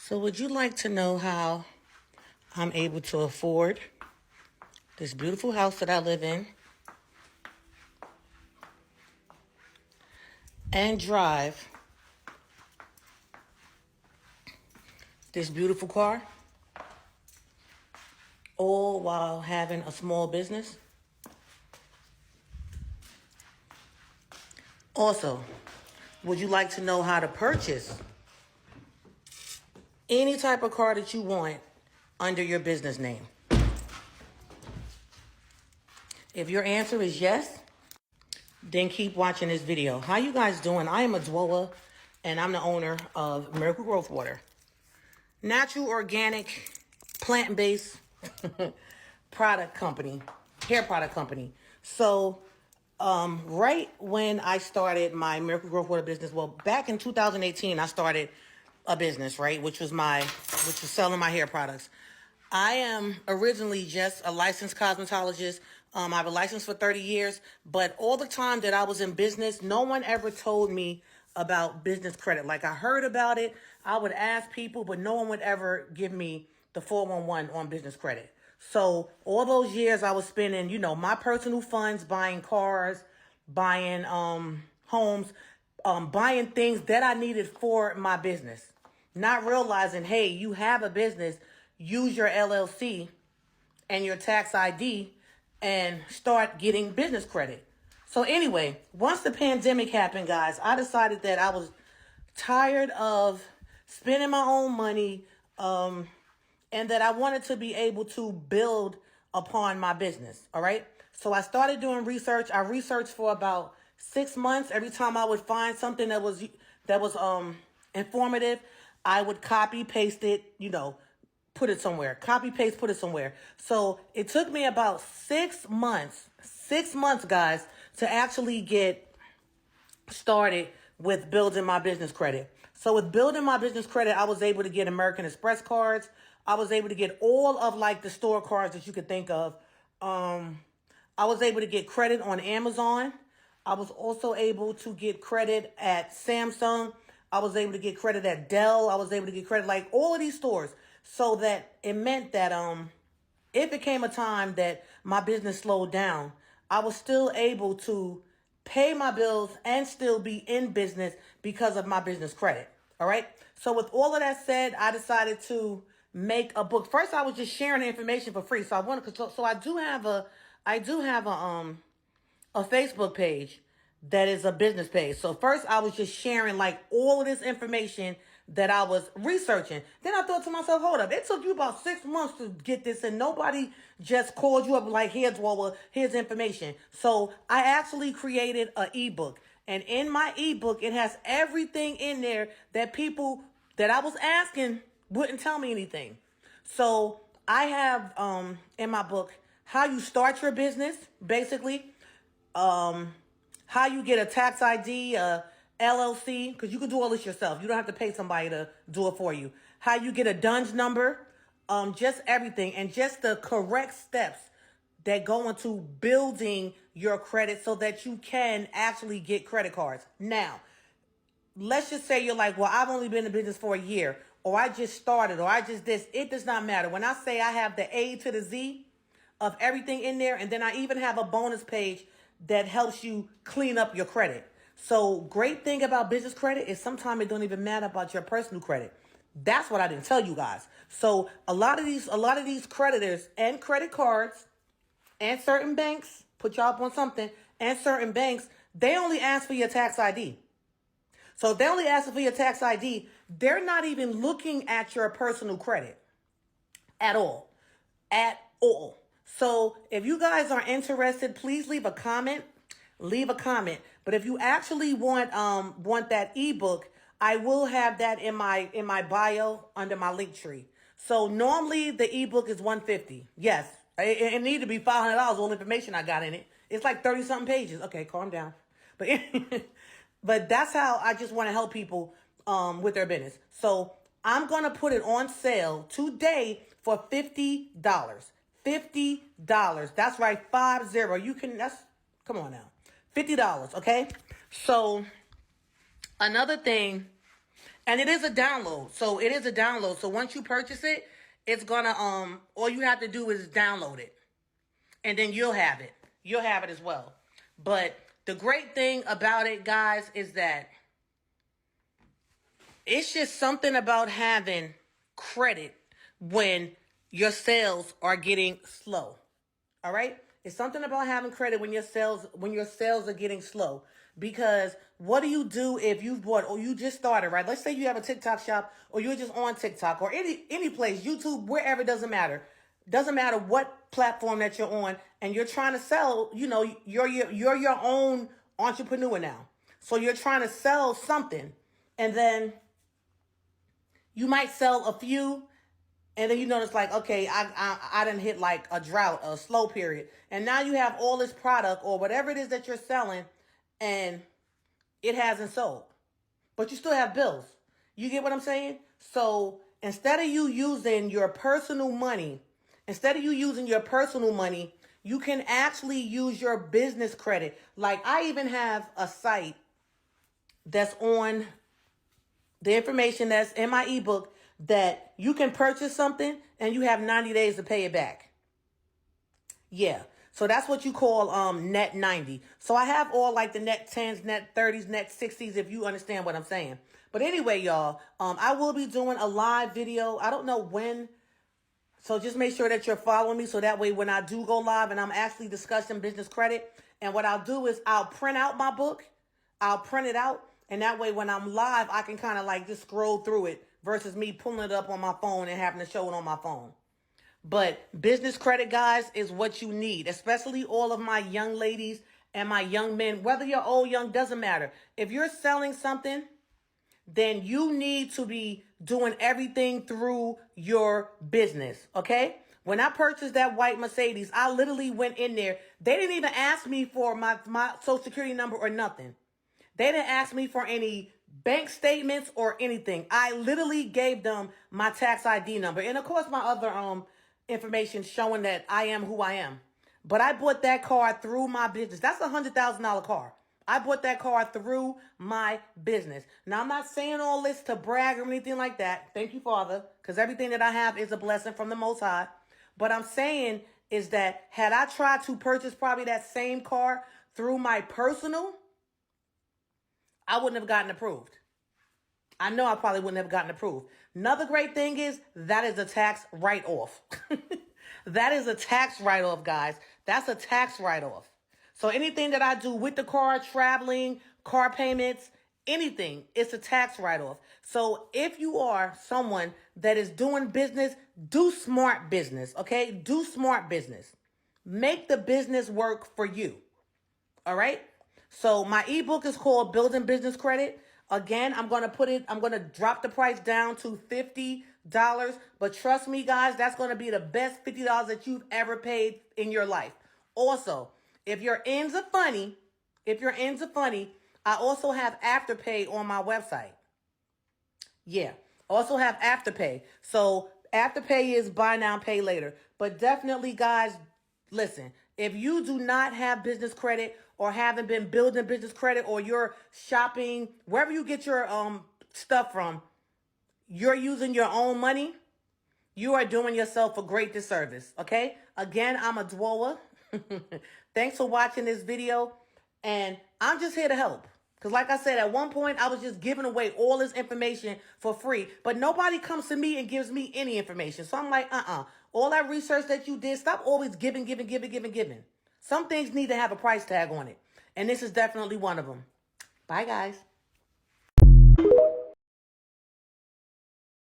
So would you like to know how I'm able to afford this beautiful house that I live in and drive this beautiful car, all while having a small business? Also, would you like to know how to purchase any type of car that you want under your business name? If your answer is yes, then keep watching this video. How you guys doing? I am Adwoa, and I'm the owner of Miracle Growth Water. Natural, organic, plant-based product company, hair product company. So, right when I started my Miracle Growth Water business, well, back in 2018, I started a business, right, which was selling my hair products. I am originally just a licensed cosmetologist. I have a license for 30 years, but all the time that I was in business, no one ever told me about business credit. Like, I heard about it, I would ask people, but no one would ever give me the 411 on business credit. So all those years I was spending, my personal funds, buying cars, buying homes, buying things that I needed for my business. Not realizing, hey, you have a business, use your LLC and your tax ID and start getting business credit. So anyway, once the pandemic happened, guys, I decided that I was tired of spending my own money, and that I wanted to be able to build upon my business. All right. So I started doing research. I researched for about 6 months. Every time I would find something that was informative, I would copy, paste it, put it somewhere. Copy, paste, put it somewhere. So it took me about 6 months, guys, to actually get started with building my business credit. So with building my business credit, I was able to get American Express cards. I was able to get all of the store cards that you could think of. I was able to get credit on Amazon. I was also able to get credit at Samsung. I was able to get credit at Dell. I was able to get credit like all of these stores. So that it meant that if it came a time that my business slowed down, I was still able to pay my bills and still be in business because of my business credit. All right. So with all of that said, I decided to make a book. First, I was just sharing the information for free. So I do have a Facebook page that is a business page. So first I was just sharing all of this information that I was researching. Then I thought to myself, hold up, it took you about 6 months to get this and nobody just called you up like, here's information. So I actually created an ebook, and in my ebook, it has everything in there that people that I was asking wouldn't tell me anything. So I have in my book how you start your business, basically, how you get a tax ID, a LLC, because you can do all this yourself. You don't have to pay somebody to do it for you. How you get a DUNS number, just everything, and just the correct steps that go into building your credit so that you can actually get credit cards. Now, let's just say you're like, well, I've only been in business for a year, or I just started, or I just this. It does not matter. When I say I have the A to the Z of everything in there, and then I even have a bonus page that helps you clean up your credit. So great thing about business credit is sometimes it don't even matter about your personal credit. That's what I didn't tell you guys. So a lot of these creditors and credit cards and certain banks, put y'all up on something, and certain banks, they only ask for your tax ID. So if they only ask for your tax ID, they're not even looking at your personal credit at all. At all. So if you guys are interested, please leave a comment. Leave a comment. But if you actually want that ebook, I will have that in my bio under my link tree. So normally the ebook is $150. Yes, it need to be $500. All the information I got in it. It's like 30 something pages. Okay, calm down. But but that's how I just want to help people with their business. So I'm gonna put it on sale today for $50. $50. That's right, 50. Come on now. $50, okay? So another thing And it is a download. So it is a download. So once you purchase it, it's gonna all you have to do is download it. And then you'll have it. You'll have it as well. But the great thing about it, guys, is that it's just something about having credit when your sales are getting slow. All right? It's something about having credit when your sales are getting slow. Because what do you do if you've bought or you just started, right? Let's say you have a TikTok shop or you're just on TikTok or any place, YouTube, wherever, it doesn't matter. Doesn't matter what platform that you're on, and you're trying to sell, you're your own entrepreneur now. So you're trying to sell something, and then you might sell a few, and then you notice like, okay, I didn't hit like a drought, a slow period. And now you have all this product or whatever it is that you're selling, and it hasn't sold. But you still have bills. You get what I'm saying? So instead of you using your personal money, you can actually use your business credit. Like I even have a site that's on the information that's in my ebook that you can purchase something and you have 90 days to pay it back. Yeah. So that's what you call net 90. So I have all like the net 10s, net 30s, net 60s, if you understand what I'm saying. But anyway, y'all, I will be doing a live video. I don't know when. So just make sure that you're following me so that way when I do go live and I'm actually discussing business credit, and what I'll do is I'll print out my book. I'll print it out. And that way when I'm live, I can kind of like just scroll through it versus me pulling it up on my phone and having to show it on my phone. But business credit, guys, is what you need, especially all of my young ladies and my young men, whether you're old, young, doesn't matter. If you're selling something, then you need to be doing everything through your business, okay? When I purchased that white Mercedes, I literally went in there. They didn't even ask me for my social security number or nothing. They didn't ask me for any bank statements or anything. I literally gave them my tax ID number. And of course, my other information showing that I am who I am. But I bought that car through my business. That's a $100,000 car. I bought that car through my business. Now, I'm not saying all this to brag or anything like that. Thank you, Father, because everything that I have is a blessing from the Most High. But I'm saying is that had I tried to purchase probably that same car through my personal, I wouldn't have gotten approved. I know I probably wouldn't have gotten approved. Another great thing is that is a tax write-off. That is a tax write-off, guys. That's a tax write-off. So anything that I do with the car, traveling, car payments, anything, it's a tax write-off. So if you are someone that is doing business, do smart business, okay? Do smart business. Make the business work for you, all right? So my ebook is called Building Business Credit. Again, I'm going to drop the price down to $50. But trust me, guys, that's going to be the best $50 that you've ever paid in your life. Also, if your ends are funny, I also have Afterpay on my website. Yeah, also have Afterpay. So Afterpay is buy now, pay later. But definitely, guys, listen, if you do not have business credit or haven't been building business credit, or you're shopping, wherever you get your stuff from, you're using your own money, you are doing yourself a great disservice, okay? Again, I'm Adwoa. Thanks for watching this video, and I'm just here to help. Because like I said, at one point, I was just giving away all this information for free, but nobody comes to me and gives me any information. So I'm like, all that research that you did, stop always giving. Some things need to have a price tag on it, and this is definitely one of them. Bye, guys.